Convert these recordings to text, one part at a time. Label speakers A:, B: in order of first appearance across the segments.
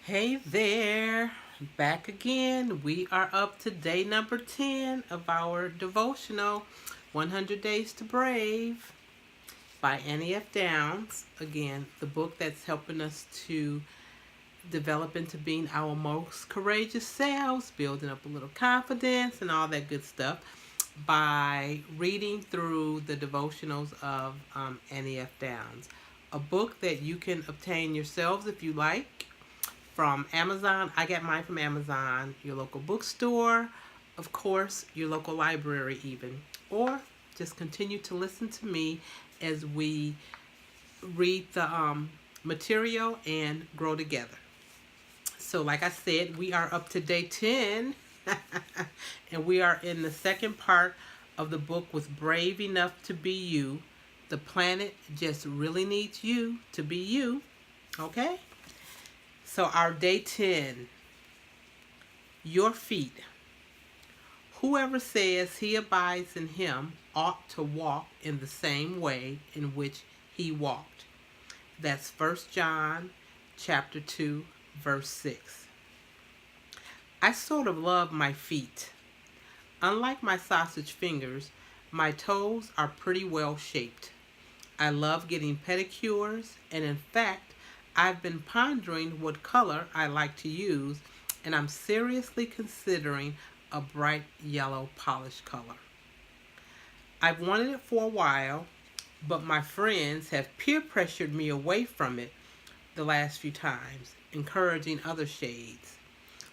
A: Hey there, back again. We are up to day number 10 of our devotional 100 Days to Brave by Annie F. Downs. Again, the book that's helping us to develop into being our most courageous selves, building up a little confidence, and all that good stuff by reading through the devotionals of Annie F. Downs. A book that you can obtain yourselves if you like from Amazon. I got mine from Amazon, your local bookstore, of course, your local library, even. Or just continue to listen to me as we read the material and grow together. So, like I said, we are up to day 10, and we are in the second part of the book with Brave Enough to Be You. The planet just really needs you to be you, okay? So, our day 10, your feet. Whoever says he abides in him ought to walk in the same way in which he walked. That's 1 John chapter 2, verse 6. I sort of love my feet. Unlike my sausage fingers, my toes are pretty well shaped. I love getting pedicures, and in fact, I've been pondering what color I like to use, and I'm seriously considering a bright yellow polish color. I've wanted it for a while, but my friends have peer pressured me away from it the last few times, encouraging other shades,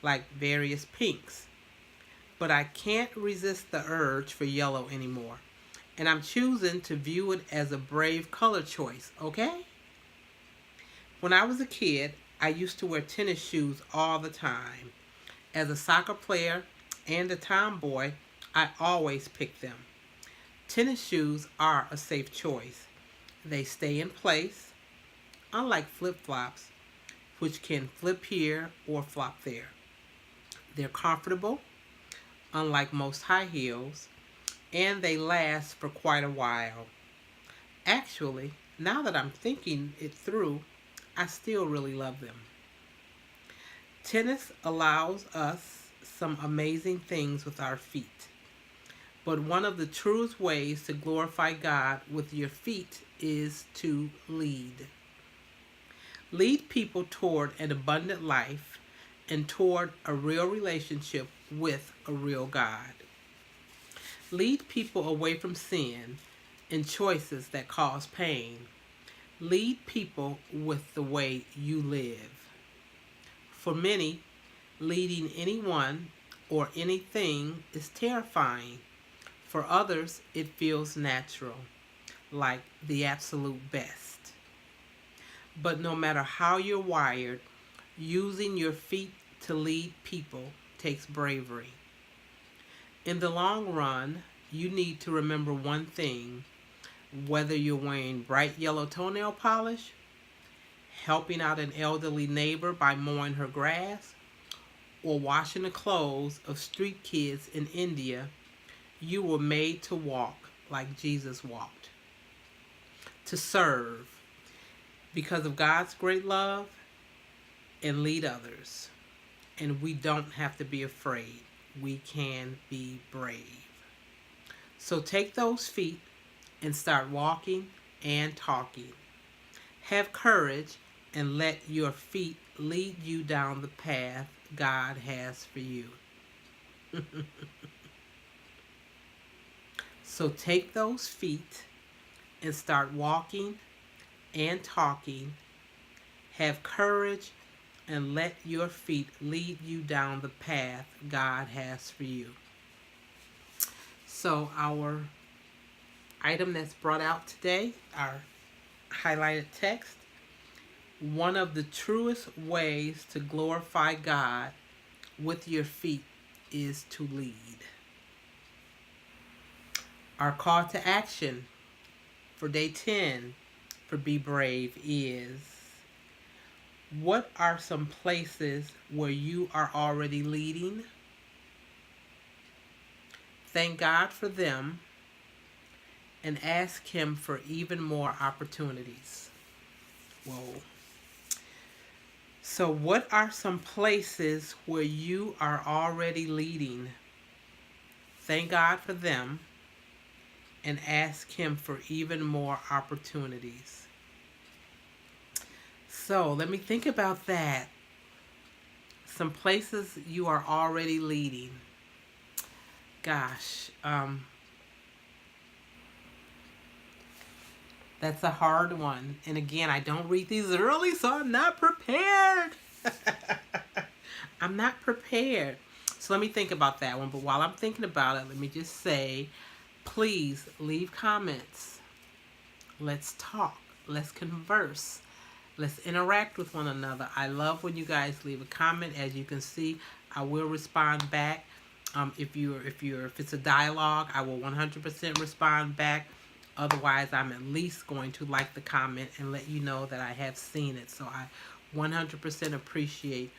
A: like various pinks. But I can't resist the urge for yellow anymore, and I'm choosing to view it as a brave color choice, okay? When I was a kid, I used to wear tennis shoes all the time. As a soccer player and a tomboy, I always picked them. Tennis shoes are a safe choice. They stay in place, unlike flip-flops, which can flip here or flop there. They're comfortable, unlike most high heels, and they last for quite a while. Actually, now that I'm thinking it through, I still really love them. Tennis allows us some amazing things with our feet. But one of the truest ways to glorify God with your feet is to lead. Lead people toward an abundant life and toward a real relationship with a real God. Lead people away from sin and choices that cause pain. Lead people with the way you live. For many, leading anyone or anything is terrifying. For others, it feels natural, like the absolute best. But no matter how you're wired, using your feet to lead people takes bravery. In the long run, you need to remember one thing: whether you're wearing bright yellow toenail polish, helping out an elderly neighbor by mowing her grass, or washing the clothes of street kids in India, you were made to walk like Jesus walked. To serve because of God's great love and lead others. And we don't have to be afraid. We can be brave. So take those feet and start walking and talking. Have courage and let your feet lead you down the path God has for you. So take those feet and start walking and talking. Have courage and let your feet lead you down the path God has for you. So, our item that's brought out today, our highlighted text: one of the truest ways to glorify God with your feet is to lead. Our call to action for day 10 for Be Brave is: what are some places where you are already leading? Thank God for them and ask Him for even more opportunities. Whoa. So, what are some places where you are already leading? Thank God for them and ask Him for even more opportunities. So, let me think about that. Some places you are already leading. Gosh, that's a hard one. And again, I don't read these early, so I'm not prepared. I'm not prepared. So let me think about that one. But while I'm thinking about it, let me just say, please leave comments. Let's talk. Let's converse. Let's interact with one another. I love when you guys leave a comment. As you can see, I will respond back. If it's a dialogue, I will 100% respond back. Otherwise, I'm at least going to like the comment and let you know that I have seen it. So I 100% appreciate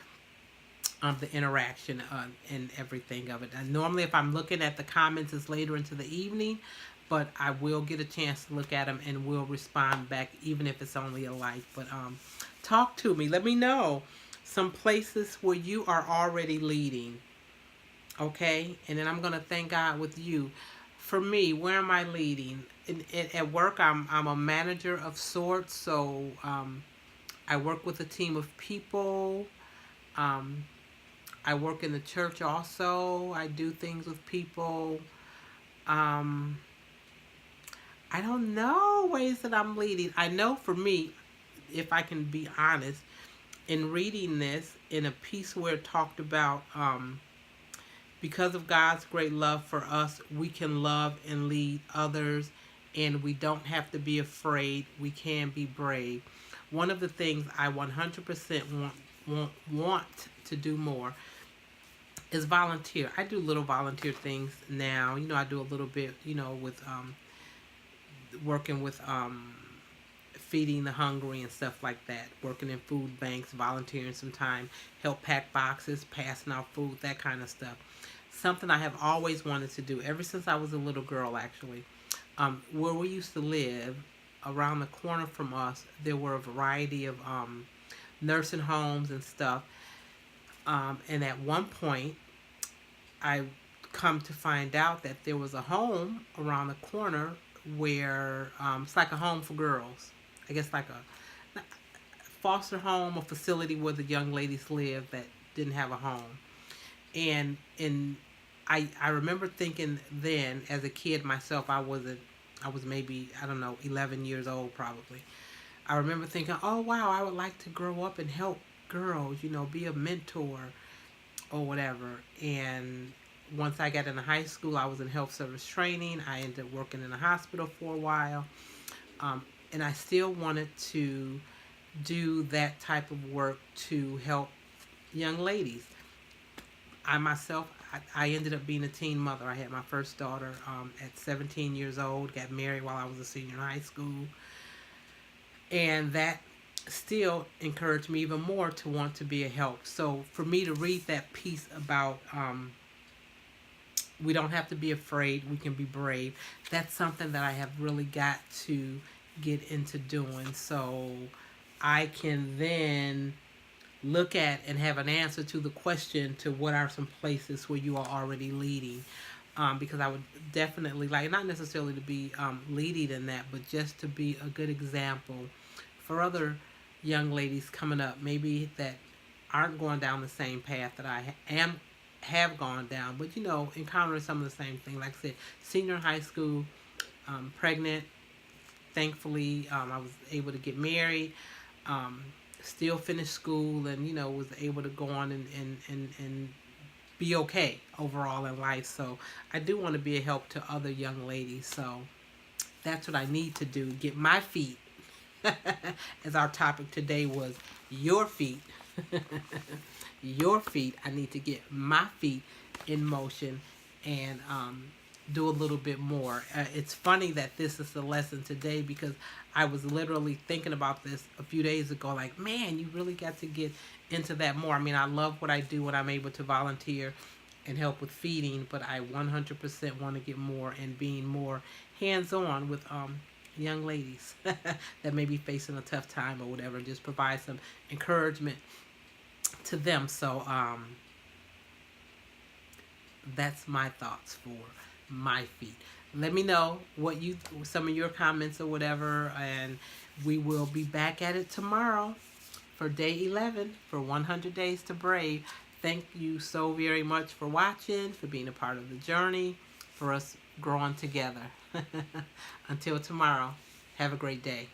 A: the interaction and everything of it. And normally, if I'm looking at the comments, it's later into the evening, but I will get a chance to look at them and will respond back, even if it's only a like. But talk to me. Let me know some places where you are already leading. Okay, and then I'm gonna thank God with you. For me, where am I leading? At work, I'm a manager of sorts, so I work with a team of people. Um, I work in the church also. I do things with people. Um, I don't know ways that I'm leading. I know for me, if I can be honest, in reading this in a piece where it talked about because of God's great love for us, we can love and lead others, and we don't have to be afraid. We can be brave. One of the things I 100% want to do more is volunteer. I do little volunteer things now. I do a little bit, with working with feeding the hungry and stuff like that. Working in food banks, volunteering some time, help pack boxes, passing out food, that kind of stuff. Something I have always wanted to do ever since I was a little girl, actually. Where we used to live, around the corner from us, there were a variety of nursing homes and stuff. And at one point, I come to find out that there was a home around the corner where it's like a home for girls. I guess like a foster home, a facility where the young ladies live that didn't have a home. And I remember thinking then as a kid myself, I was maybe, I don't know, 11 years old probably. I remember thinking, oh wow, I would like to grow up and help girls, be a mentor or whatever. And once I got into high school, I was in health service training. I ended up working in a hospital for a while. And I still wanted to do that type of work to help young ladies. I myself, I ended up being a teen mother. I had my first daughter at 17 years old, got married while I was a senior in high school. And that still encouraged me even more to want to be a help. So for me to read that piece about we don't have to be afraid, we can be brave, that's something that I have really got to get into doing. So I can then look at and have an answer to the question to what are some places where you are already leading. Because I would definitely like, not necessarily to be leading in that, but just to be a good example for other young ladies coming up, maybe that aren't going down the same path that I have gone down, but encountering some of the same thing. Like I said, senior in high school, pregnant. Thankfully, I was able to get married. Still finished school, and was able to go on and be okay overall in life. So I do want to be a help to other young ladies. So that's what I need to do. Get my feet, as our topic today was, your feet. Your feet. I need to get my feet in motion and do a little bit more. It's funny that this is the lesson today because I was literally thinking about this a few days ago. Like, man, you really got to get into that more. I mean, I love what I do when I'm able to volunteer and help with feeding, but I 100% want to get more and being more hands-on with young ladies that may be facing a tough time or whatever, and just provide some encouragement to them. So that's my thoughts for my feet. Let me know what some of your comments or whatever, and we will be back at it tomorrow for day 11 for 100 Days to Brave. Thank you so very much for watching, for being a part of the journey, for us growing together. Until tomorrow, have a great day.